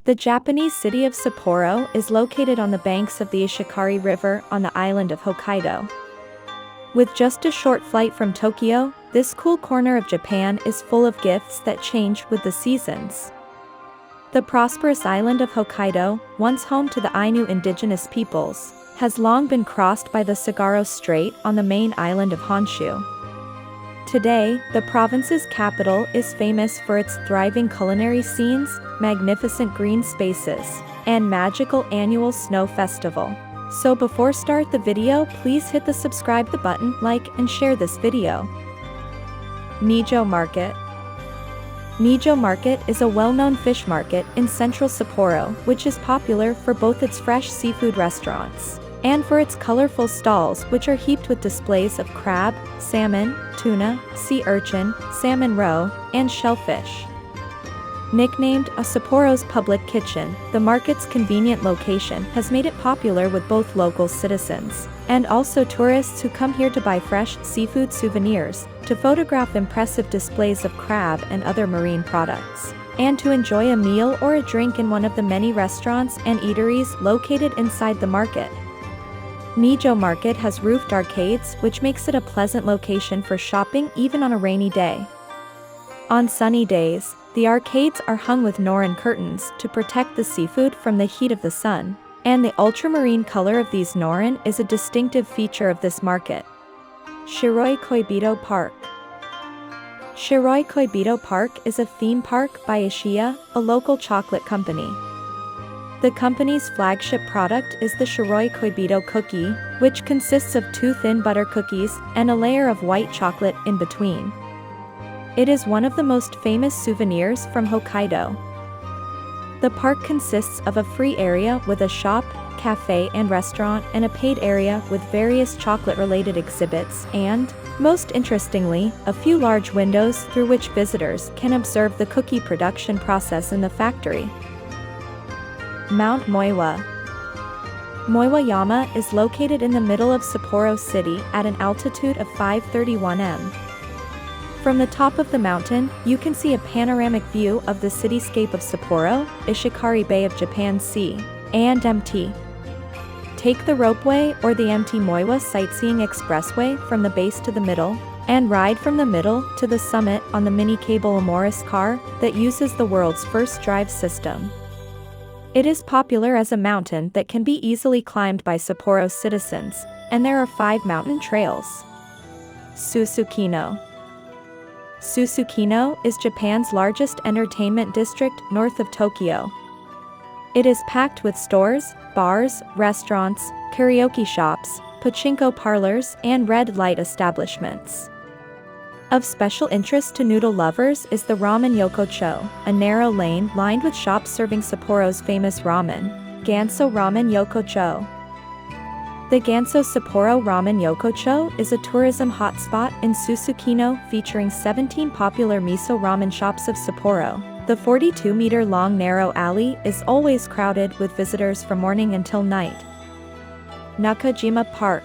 The Japanese city of Sapporo is located on the banks of the Ishikari River on the island of Hokkaido. With just a short flight from Tokyo, this cool corner of Japan is full of gifts that change with the seasons. The prosperous island of Hokkaido, once home to the Ainu indigenous peoples, has long been crossed by the Sagaro Strait on the main island of Honshu. Today, the province's capital is famous for its thriving culinary scenes, magnificent green spaces, and magical annual snow festival. So before start the video, please hit the subscribe the button, like and share this video. Nijo Market. Nijo Market is a well-known fish market in central Sapporo, which is popular for both its fresh seafood restaurants and for its colorful stalls, which are heaped with displays of crab, salmon, tuna, sea urchin, salmon roe, and shellfish. Nicknamed a Sapporo's public kitchen, the market's convenient location has made it popular with both local citizens and also tourists who come here to buy fresh seafood souvenirs, to photograph impressive displays of crab and other marine products, and to enjoy a meal or a drink in one of the many restaurants and eateries located inside the market. Nijo Market has roofed arcades, which makes it a pleasant location for shopping even on a rainy day. On sunny days, the arcades are hung with norin curtains to protect the seafood from the heat of the sun, and the ultramarine color of these norin is a distinctive feature of this market. Shiroi Koibito Park. Shiroi Koibito Park is a theme park by Ishiya, a local chocolate company. The company's flagship product is the Shiroi Koibito cookie, which consists of 2 thin butter cookies and a layer of white chocolate in between. It is one of the most famous souvenirs from Hokkaido. The park consists of a free area with a shop, cafe and restaurant, and a paid area with various chocolate-related exhibits and, most interestingly, a few large windows through which visitors can observe the cookie production process in the factory. Mount Moiwa. Moiwa-yama is located in the middle of Sapporo city at an altitude of 531 m. From the top of the mountain, you can see a panoramic view of the cityscape of Sapporo, Ishikari Bay of Japan Sea, and MT. Take the ropeway or the MT Moiwa Sightseeing Expressway from the base to the middle, and ride from the middle to the summit on the mini cable Amoris car that uses the world's first drive system. It is popular as a mountain that can be easily climbed by Sapporo citizens, and there are 5 mountain trails. Susukino. Susukino is Japan's largest entertainment district north of Tokyo. It is packed with stores, bars, restaurants, karaoke shops, pachinko parlors, and red light establishments. Of special interest to noodle lovers is the Ramen Yokocho, a narrow lane lined with shops serving Sapporo's famous ramen, Ganso Ramen Yokocho. The Ganso Sapporo Ramen Yokocho is a tourism hotspot in Susukino featuring 17 popular miso ramen shops of Sapporo. The 42-meter-long narrow alley is always crowded with visitors from morning until night. Nakajima Park.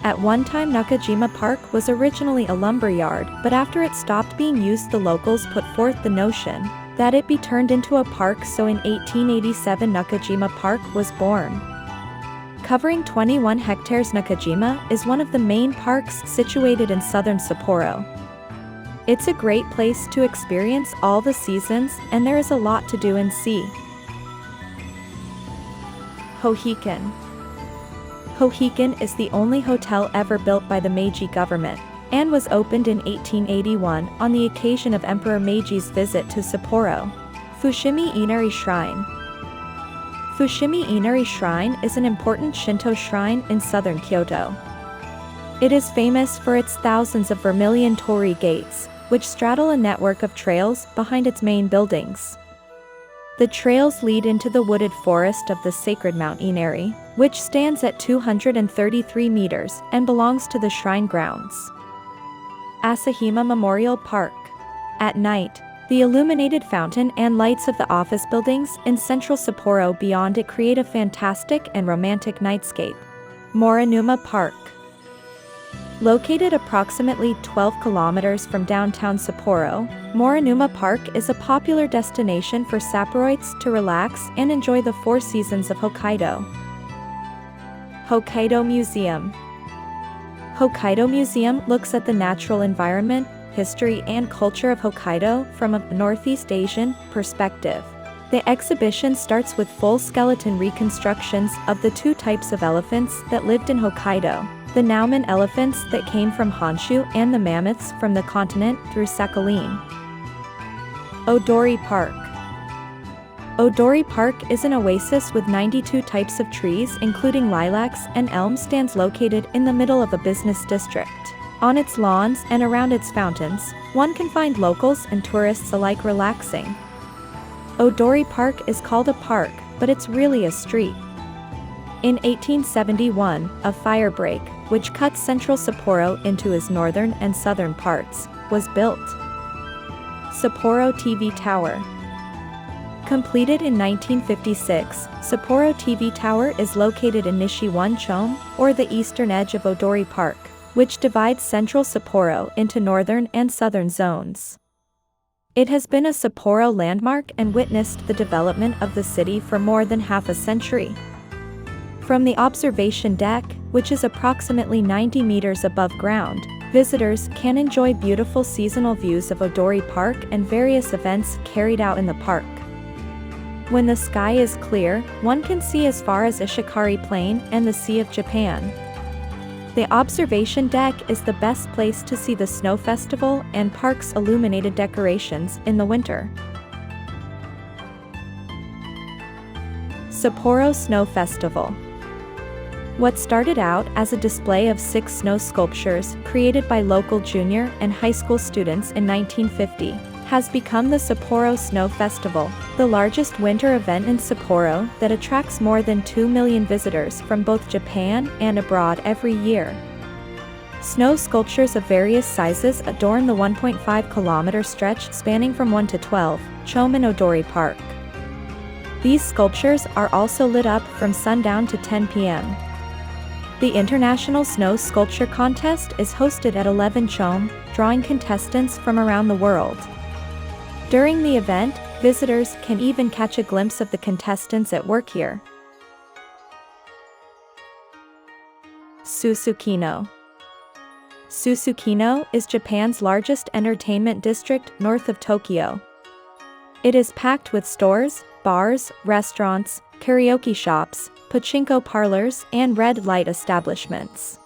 At one time Nakajima Park was originally a lumber yard, but after it stopped being used the locals put forth the notion that it be turned into a park, so in 1887 Nakajima Park was born. Covering 21 hectares, Nakajima is one of the main parks situated in southern Sapporo. It's a great place to experience all the seasons, and there is a lot to do and see. Hohikan. Hohikan is the only hotel ever built by the Meiji government, and was opened in 1881 on the occasion of Emperor Meiji's visit to Sapporo. Fushimi Inari Shrine. Fushimi Inari Shrine is an important Shinto shrine in southern Kyoto. It is famous for its thousands of vermilion torii gates, which straddle a network of trails behind its main buildings. The trails lead into the wooded forest of the sacred Mount Inari, which stands at 233 meters and belongs to the shrine grounds. Asahima Memorial Park. At night, the illuminated fountain and lights of the office buildings in central Sapporo beyond it create a fantastic and romantic nightscape. Morinuma Park. Located approximately 12 kilometers from downtown Sapporo, Morinuma Park is a popular destination for Sapporoites to relax and enjoy the four seasons of Hokkaido. Hokkaido Museum. Hokkaido Museum looks at the natural environment, history and culture of Hokkaido from a Northeast Asian perspective. The exhibition starts with full skeleton reconstructions of the two types of elephants that lived in Hokkaido, the Nauman elephants that came from Honshu and the mammoths from the continent through Sakhalin. Odori Park. Odori Park is an oasis with 92 types of trees including lilacs and elm stands located in the middle of a business district. On its lawns and around its fountains, one can find locals and tourists alike relaxing. Odori Park is called a park, but it's really a street. In 1871, a fire break, which cut central Sapporo into its northern and southern parts, was built. Sapporo TV Tower. Completed in 1956, Sapporo TV Tower is located in Nishi-One-chome, or the eastern edge of Odori Park, which divides central Sapporo into northern and southern zones. It has been a Sapporo landmark and witnessed the development of the city for more than half a century. From the observation deck, which is approximately 90 meters above ground, visitors can enjoy beautiful seasonal views of Odori Park and various events carried out in the park. When the sky is clear, one can see as far as Ishikari Plain and the Sea of Japan. The observation deck is the best place to see the snow festival and park's illuminated decorations in the winter. Sapporo Snow Festival. What started out as a display of 6 snow sculptures created by local junior and high school students in 1950, has become the Sapporo Snow Festival, the largest winter event in Sapporo that attracts more than 2 million visitors from both Japan and abroad every year. Snow sculptures of various sizes adorn the 1.5-kilometer stretch spanning from 1 to 12, Chome in Odori Park. These sculptures are also lit up from sundown to 10 p.m. The International Snow Sculpture Contest is hosted at 11 Chome, drawing contestants from around the world. During the event, visitors can even catch a glimpse of the contestants at work here. Susukino. Susukino is Japan's largest entertainment district north of Tokyo. It is packed with stores, bars, restaurants, karaoke shops, pachinko parlors, and red light establishments.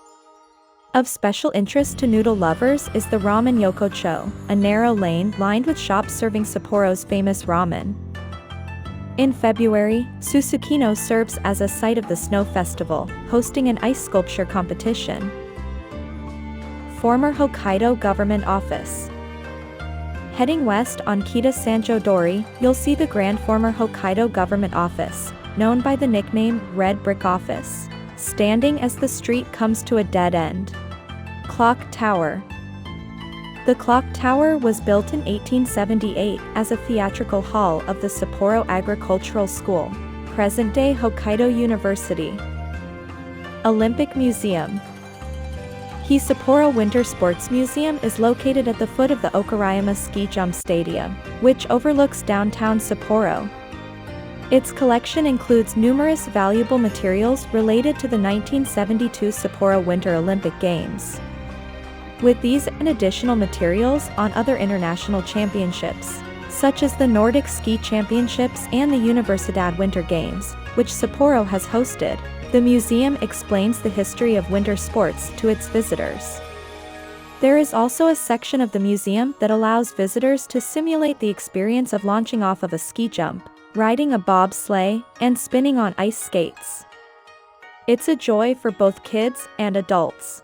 Of special interest to noodle lovers is the Ramen Yokocho, a narrow lane lined with shops serving Sapporo's famous ramen. In February, Susukino serves as a site of the Snow Festival, hosting an ice sculpture competition. Former Hokkaido Government Office. Heading west on Kita Sanjo-dori, you'll see the grand former Hokkaido Government Office, known by the nickname Red Brick Office, standing as the street comes to a dead end. Clock Tower. The clock tower was built in 1878 as a theatrical hall of the Sapporo Agricultural School, present-day Hokkaido University. Olympic Museum. Sapporo Winter Sports Museum is located at the foot of the Okayama Ski Jump Stadium, which overlooks downtown Sapporo. Its collection includes numerous valuable materials related to the 1972 Sapporo Winter Olympic Games. With these and additional materials on other international championships, such as the Nordic Ski Championships and the Universidad Winter Games, which Sapporo has hosted, the museum explains the history of winter sports to its visitors. There is also a section of the museum that allows visitors to simulate the experience of launching off of a ski jump, riding a bobsleigh, and spinning on ice skates. It's a joy for both kids and adults.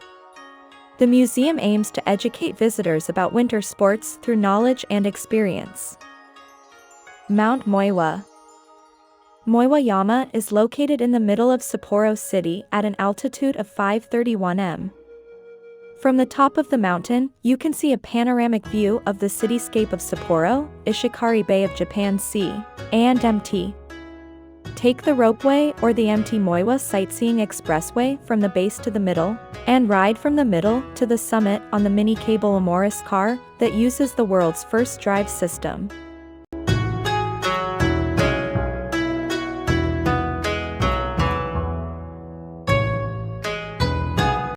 The museum aims to educate visitors about winter sports through knowledge and experience. Mount Moiwa. Moiwa-yama is located in the middle of Sapporo City at an altitude of 531 m. From the top of the mountain, you can see a panoramic view of the cityscape of Sapporo, Ishikari Bay of Japan Sea, and Mt. Take the ropeway or the Mt. Moiwa sightseeing expressway from the base to the middle, and ride from the middle to the summit on the mini cable Amoris car that uses the world's first drive system.